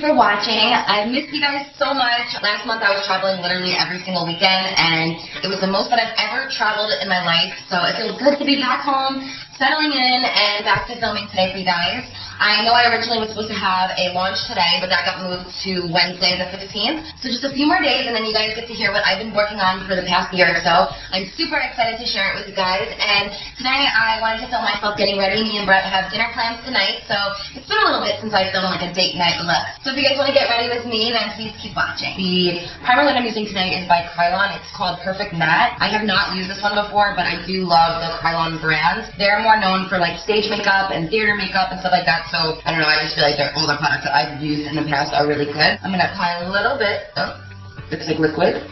you for watching. I've missed you guys so much. Last month I was traveling literally every single weekend, and it was the most that I've ever traveled in my life. So it feels good to be back home, settling in, and back to filming today for you guys. I know I originally was supposed to have a launch today, but that got moved to Wednesday the 15th. So just a few more days, and then you guys get to hear what I've been working on for the past year or so. I'm super excited to share it with you guys. And tonight I wanted to film myself getting ready. Me and Brett have dinner plans tonight, so it's been a little bit since I've filmed like a date night look. So if you guys want to get ready with me, then please keep watching. The primer that I'm using today is by Carli. It's called Perfect Matte. I have not used this one before, but I do love the Carli brand. They're more known for like stage makeup and theater makeup and stuff like that. So, I don't know, I just feel like all the products that I've used in the past are really good. I'm going to apply a little bit. Oh, it's like liquid.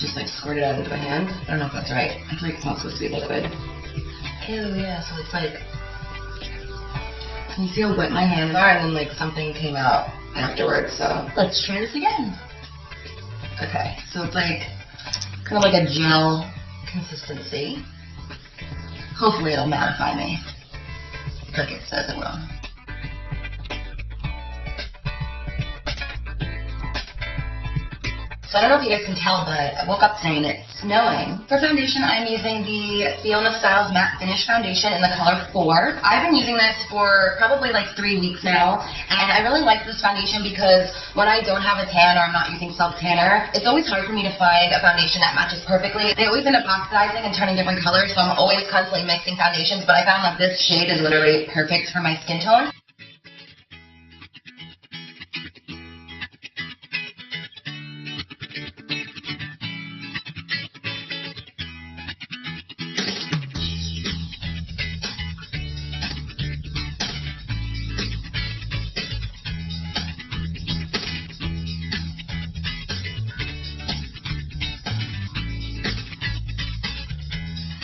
Just like squirt it out into my hand. I don't know if that's right. I feel like it's not supposed to be liquid. Ew, yeah, so it's like, can you see how wet my hands are? And then like something came out afterwards, so let's try this again. Okay, so it's like, kind of like a gel consistency. Hopefully it'll mattify me, like it says it will. So I don't know if you guys can tell, but I woke up today and it's snowing. For foundation, I'm using the Fiona Styles Matte Finish Foundation in the color 4. I've been using this for probably like 3 weeks now, and I really like this foundation because when I don't have a tan or I'm not using self-tanner, it's always hard for me to find a foundation that matches perfectly. They always end up oxidizing and turning different colors, so I'm always constantly mixing foundations, but I found that this shade is literally perfect for my skin tone.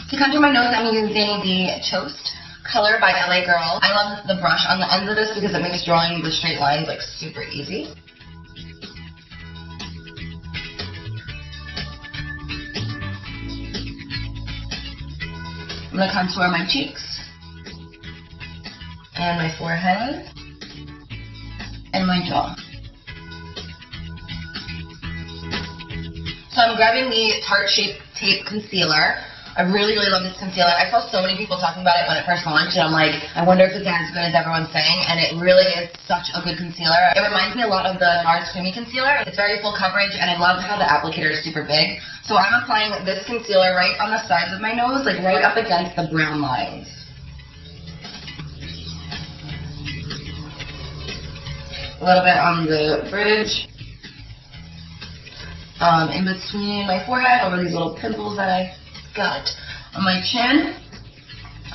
To contour my nose, I'm using the Toast color by LA Girl. I love the brush on the ends of this because it makes drawing the straight lines like super easy. I'm going to contour my cheeks and my forehead and my jaw. So I'm grabbing the Tarte Shape Tape Concealer. I really love this concealer. I saw so many people talking about it when it first launched, and I'm like, I wonder if it's as good as everyone's saying, and it really is such a good concealer. It reminds me a lot of the NARS Creamy Concealer. It's very full coverage, and I love how the applicator is super big. So I'm applying this concealer right on the sides of my nose, like right up against the brown lines. A little bit on the bridge. In between my forehead, over these little pimples that I got on my chin.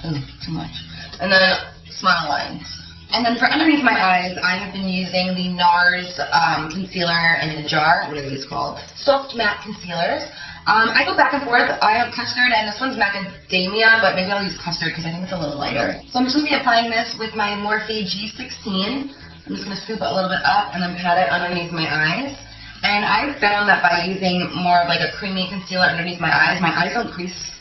Ooh, too much. And then smile lines. And then for underneath my eyes, I have been using the NARS concealer in the jar. What are these called? Soft matte concealers. I go back and forth. I have custard, and this one's macadamia, but maybe I'll use custard because I think it's a little lighter. So I'm just going to be applying this with my Morphe G16. I'm just going to scoop it a little bit up and then pat it underneath my eyes. And I've found that by using more of like a creamy concealer underneath my eyes don't crease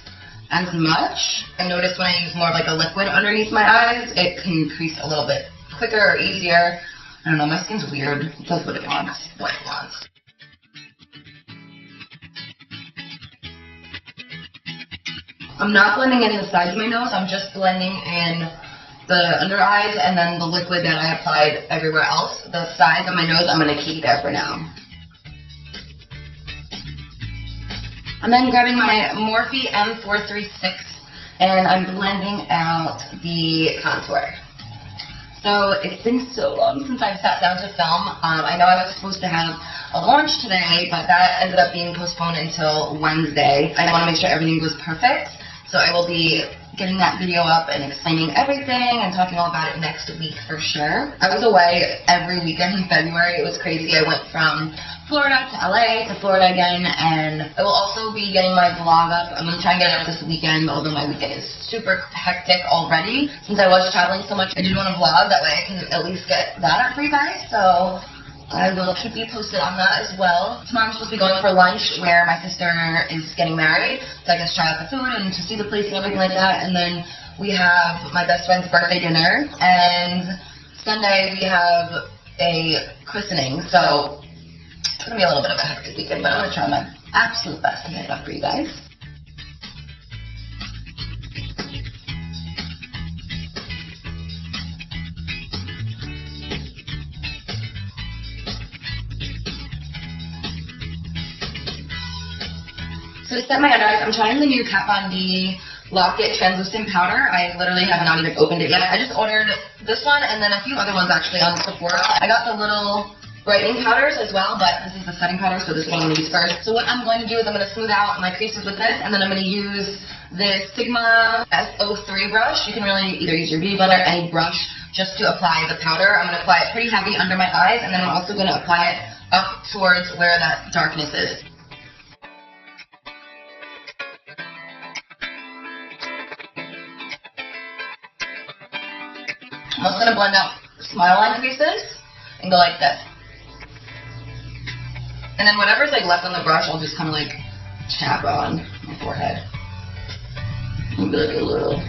as much. I noticed when I use more of like a liquid underneath my eyes, it can crease a little bit quicker or easier. I don't know, my skin's weird. It does what it wants, I'm not blending in the sides of my nose, I'm just blending in the under eyes and then the liquid that I applied everywhere else. The sides of my nose, I'm going to keep there for now. I'm then grabbing my Morphe M436 and I'm blending out the contour. So it's been so long since I've sat down to film. I know I was supposed to have a launch today, but that ended up being postponed until Wednesday. I want to make sure everything goes perfect, so I will be getting that video up and explaining everything and talking all about it next week for sure. I was away every weekend in February. It was crazy. I went from Florida to LA to Florida again, and I will also be getting my vlog up. I'm going to try and get it up this weekend, although my weekend is super hectic already. Since I was traveling so much, I did want to vlog. That way I can at least get that up for you guys. So I will keep you posted on that as well. Tomorrow I'm supposed to be going for lunch where my sister is getting married. So I guess try out the food and to see the place and everything like that. And then we have my best friend's birthday dinner. And Sunday we have a christening, so it's going to be a little bit of a hectic weekend, but I'm going to try my absolute best to get it up for you guys. So to set my under eyes, I'm trying the new Kat Von D Lock-It translucent powder. I literally have not even opened it yet. I just ordered this one and then a few other ones actually on Sephora. I got the little brightening powders as well, but this is the setting powder, so this one I'm going to use first. So what I'm going to do is I'm going to smooth out my creases with this, and then I'm going to use this Sigma S03 brush. You can really either use your Bybel or any brush just to apply the powder. I'm going to apply it pretty heavy under my eyes, and then I'm also going to apply it up towards where that darkness is. I'm also going to blend out smile line creases and go like this. And then whatever's like left on the brush, I'll just kind of like tap on my forehead. Maybe like a little.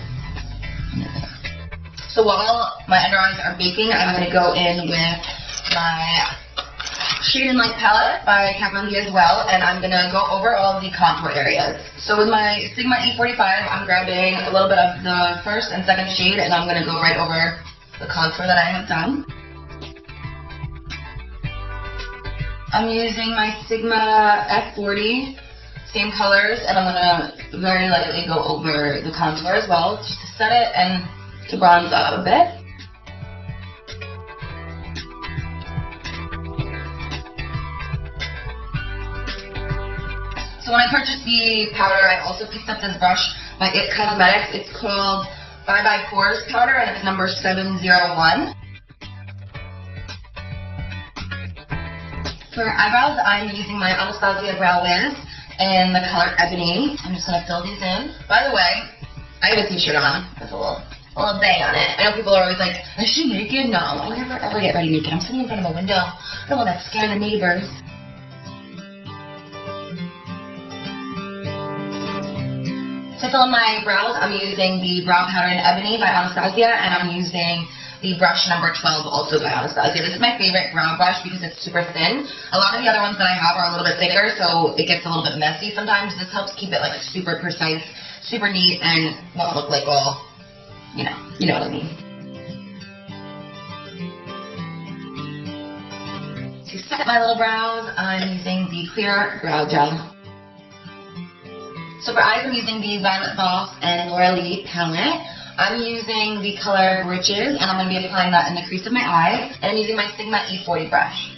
So while my under eyes are baking, I'm going to go in with my Shade and Light palette by Kat Von D as well, and I'm going to go over all the contour areas. So with my Sigma E45, I'm grabbing a little bit of the first and second shade, and I'm going to go right over the contour that I have done. I'm using my Sigma F40, same colors, and I'm going to very lightly go over the contour as well, just to set it and to bronze up a bit. So when I purchased the powder, I also picked up this brush by It Cosmetics. It's called Bybel Pores powder, and it's number 701. For eyebrows, I'm using my Anastasia Brow Wiz in the color Ebony. I'm just going to fill these in. By the way, I have a t-shirt on with a little bang on it. I know people are always like, is she naked? No, I never ever get ready naked. I'm sitting in front of a window. I don't want to scare the neighbors. To fill in my brows, I'm using the brow powder in Ebony by Anastasia, and I'm using the brush number 12, also by Anastasia. This is my favorite brow brush because it's super thin. A lot of the other ones that I have are a little bit thicker, so it gets a little bit messy sometimes. This helps keep it like super precise, super neat, and won't look like all, you know what I mean. To set my little brows, I'm using the clear brow gel. So for eyes, I'm using the Violet Boss and Laura Lee palette. I'm using the color Riches, and I'm going to be applying that in the crease of my eye. And I'm using my Sigma E40 brush.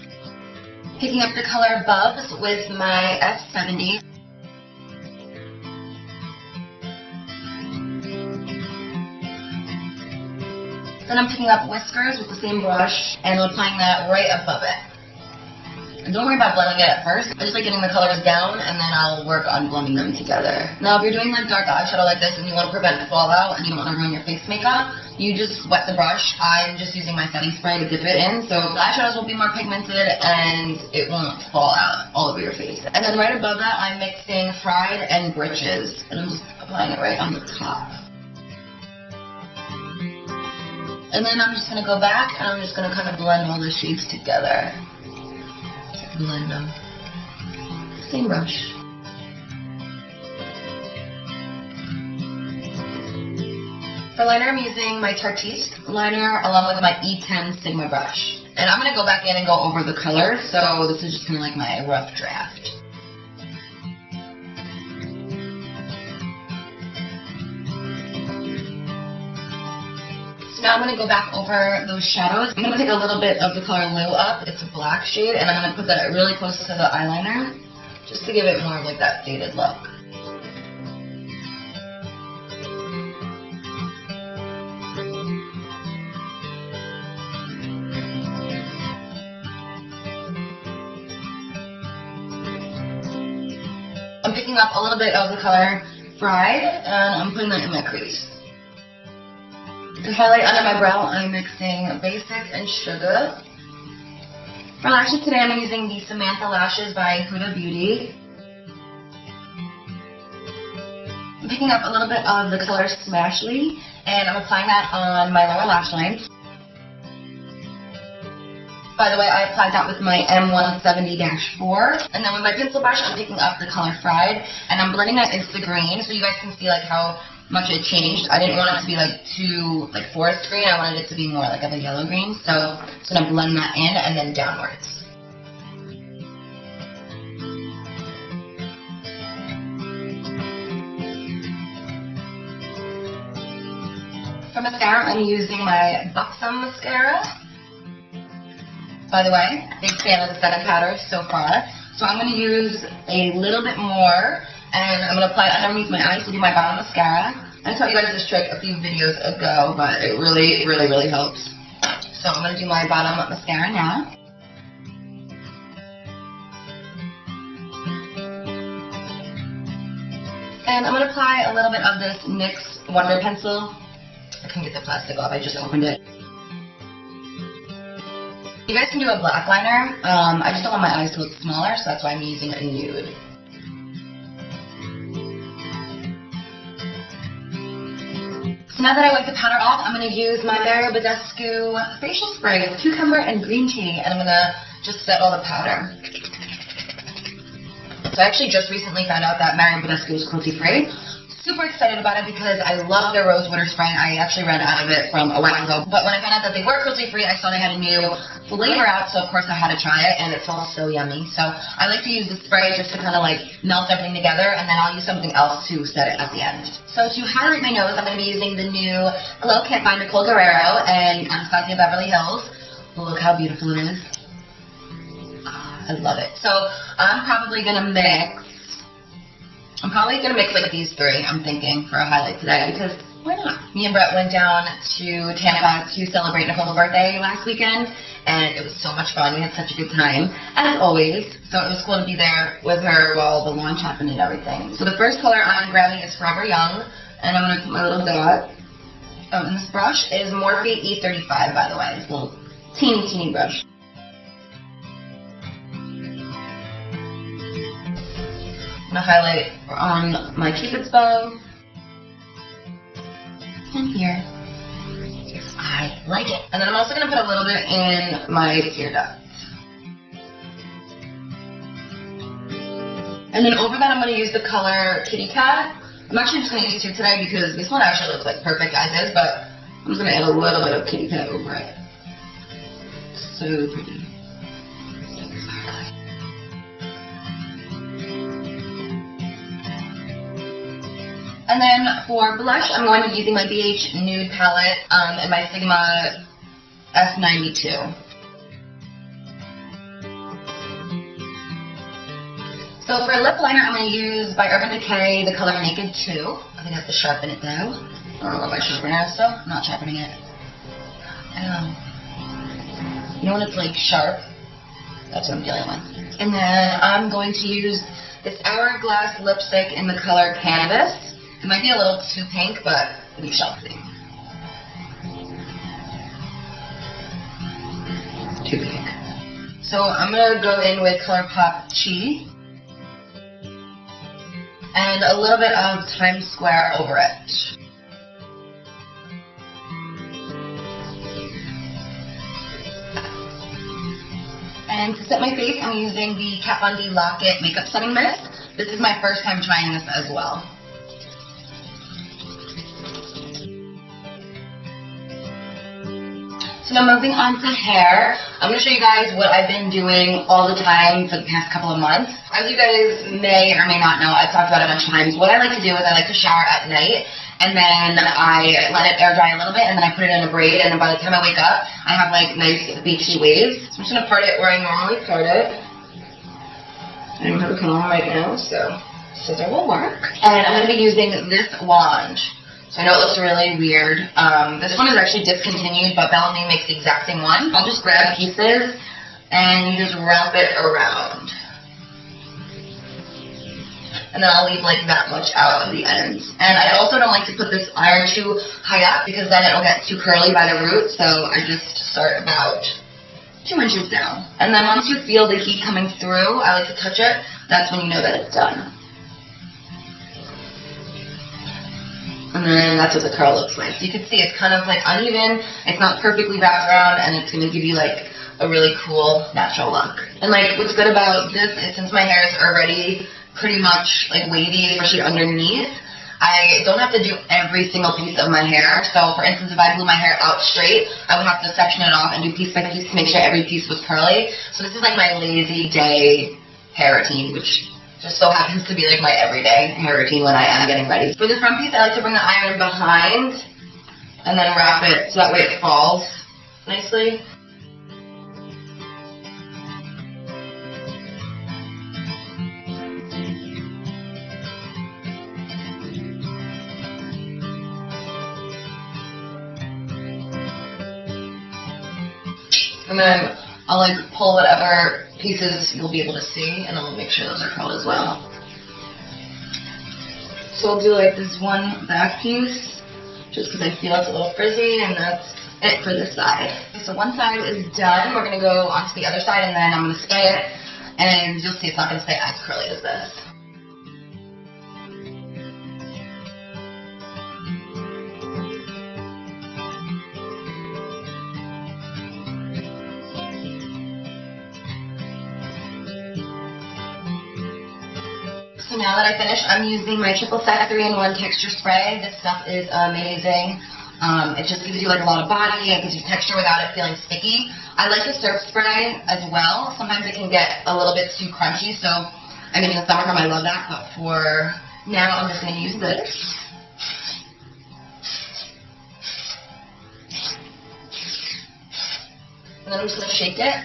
Picking up the color Bubs with my F70. Then I'm picking up Whiskers with the same brush and applying that right above it. And don't worry about blending it at first. I just like getting the colors down, and then I'll work on blending them together. Now, if you're doing like dark eyeshadow like this and you want to prevent fallout and you don't want to ruin your face makeup, you just wet the brush. I'm just using my setting spray to dip it in, so the eyeshadows will be more pigmented and it won't fall out all over your face. And then right above that, I'm mixing Fried and Britches, and I'm just applying it right on the top. And then I'm just going to go back and I'm just going to kind of blend all the shades together. Blend them. Same brush. For liner, I'm using my Tartiste liner along with my E10 Sigma brush. And I'm going to go back in and go over the color, so this is just kind of like my rough draft. Now I'm going to go back over those shadows. I'm going to take a little bit of the color Lou Up. It's a black shade, and I'm going to put that really close to the eyeliner just to give it more of like that faded look. I'm picking up a little bit of the color Fried, and I'm putting that in my crease. To highlight under my brow, I'm mixing Basic and Sugar. For lashes today, I'm using the Samantha Lashes by Huda Beauty. I'm picking up a little bit of the color Smashly, and I'm applying that on my lower lash line. By the way, I applied that with my M170-4. And then with my pencil brush, I'm picking up the color Fried. And I'm blending that into the green so you guys can see like how much it changed. I didn't want it to be like too like forest green. I wanted it to be more like of a yellow green. So I'm just going to blend that in and then downwards. For mascara, I'm using my Buxom mascara. By the way, big fan of the setting powder so far. So I'm going to use a little bit more, and I'm going to apply it underneath my eyes to do my bottom mascara. I taught you guys this trick a few videos ago, but it really helps. So I'm going to do my bottom mascara now. And I'm going to apply a little bit of this NYX Wonder Pencil. I couldn't get the plastic off, I just opened it. You guys can do a black liner. I just don't want my eyes to look smaller, so that's why I'm using a nude. So now that I wiped the powder off, I'm going to use my Bybel facial spray with cucumber and green tea, and I'm going to just set all the powder. So I actually just recently found out that Bybel is cruelty-free. Super excited about it because I love their rose water spray. I actually ran out of it from a while ago. But when I found out that they were cruelty-free, I saw they had a new flavor out, so of course I had to try it, and it smells so yummy. So I like to use the spray just to kind of like melt everything together, and then I'll use something else to set it at the end. So to highlight my nose, I'm going to be using the new Glow Kit by Nicole Guerrero and Anastasia Beverly Hills. Look how beautiful it is. I love it. So I'm probably going to mix like these three, I'm thinking, for a highlight today, because why not? Me and Brett went down to Tampa to celebrate Nicole's birthday last weekend, and it was so much fun. We had such a good time, as always. So it was cool to be there with her while the launch happened and everything. So the first color I'm grabbing is Forever Young, and I'm going to put my little dot. Oh, and this brush is Morphe E35, by the way. This little teeny brush. I'm going to highlight on my Cupid's bow and here. I like it. And then I'm also going to put a little bit in my tear duct. And then over that I'm going to use the color Kitty Cat. I'm actually just going to use two today because this one actually looks like perfect as is, but I'm just going to add a little bit of Kitty Cat over it. So pretty. And then for blush, I'm going to be using my BH Nude palette and my Sigma S92. So for lip liner, I'm going to use by Urban Decay the color Naked 2. I think I have to sharpen it though. I don't know if I sharpen it still. I'm not sharpening it. You know when it's like sharp? That's what I'm dealing with. And then I'm going to use this Hourglass lipstick in the color Canvas. It might be a little too pink, but we shall see. Too pink. So I'm going to go in with ColourPop Chi. And a little bit of Times Square over it. And to set my face, I'm using the Kat Von D Lock-It Makeup Setting Mist. This is my first time trying this as well. So now moving on to hair, I'm going to show you guys what I've been doing all the time for the past couple of months. As you guys may or may not know, I've talked about it a bunch of times. What I like to do is I like to shower at night, and then I let it air dry a little bit, and then I put it in a braid, and then by the time I wake up, I have like nice beachy waves. So I'm just going to part it where I normally part it. I don't have a comb right now, so scissor will work. And I'm going to be using this wand. So I know it looks really weird. This one is actually discontinued, but Bellamy makes the exact same one. I'll just grab pieces and you just wrap it around. And then I'll leave like that much out at the ends. And I also don't like to put this iron too high up because then it'll get too curly by the root. So I just start about 2 inches down. And then once you feel the heat coming through, I like to touch it. That's when you know that it's done. And then that's what the curl looks like. So you can see it's kind of like uneven, it's not perfectly wrapped around, and it's going to give you like a really cool natural look. And like what's good about this is since my hair is already pretty much like wavy, especially underneath, I don't have to do every single piece of my hair. So for instance, if I blew my hair out straight, I would have to section it off and do piece by piece to make sure every piece was curly. So this is like my lazy day hair routine, which just so happens to be like my everyday hair routine when I am getting ready. For the front piece, I like to bring the iron behind and then wrap it so that way it falls nicely. And then I'll like pull whatever pieces you'll be able to see, and I'll make sure those are curled as well. So I'll do like this one back piece, just because I feel it's a little frizzy, and that's it for this side. Okay, so one side is done. We're going to go onto the other side, and then I'm going to spray it, and you'll see it's not going to stay as curly as this. So now that I finished, I'm using my triple set 3-in-1 texture spray. This stuff is amazing. It just gives you like a lot of body, it gives you texture without it feeling sticky. I like the surf spray as well. Sometimes it can get a little bit too crunchy, so I mean in the summertime I love that, but for now I'm just going to use this. And then I'm just going to shake it.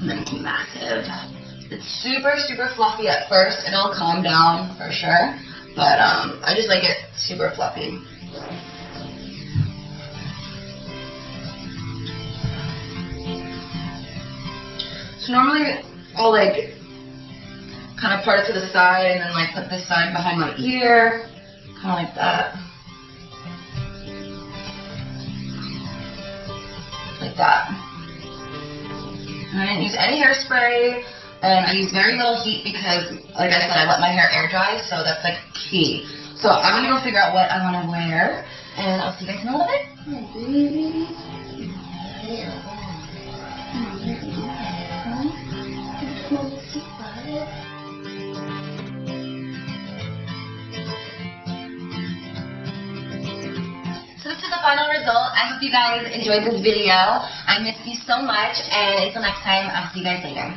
And then it's massive. It's super, super fluffy at first. It'll calm down for sure, but I just like it super fluffy. So normally I'll like kind of part it to the side and then like put this side behind my ear, kind of like that. Like that. And I didn't use any hairspray, and I used very little heat because, like I said, I let my hair air dry, so that's like key. So I'm gonna go figure out what I want to wear, and I'll see you guys in a little bit. So this is the final result. I hope you guys enjoyed this video. I miss you so much, and until next time, I'll see you guys later.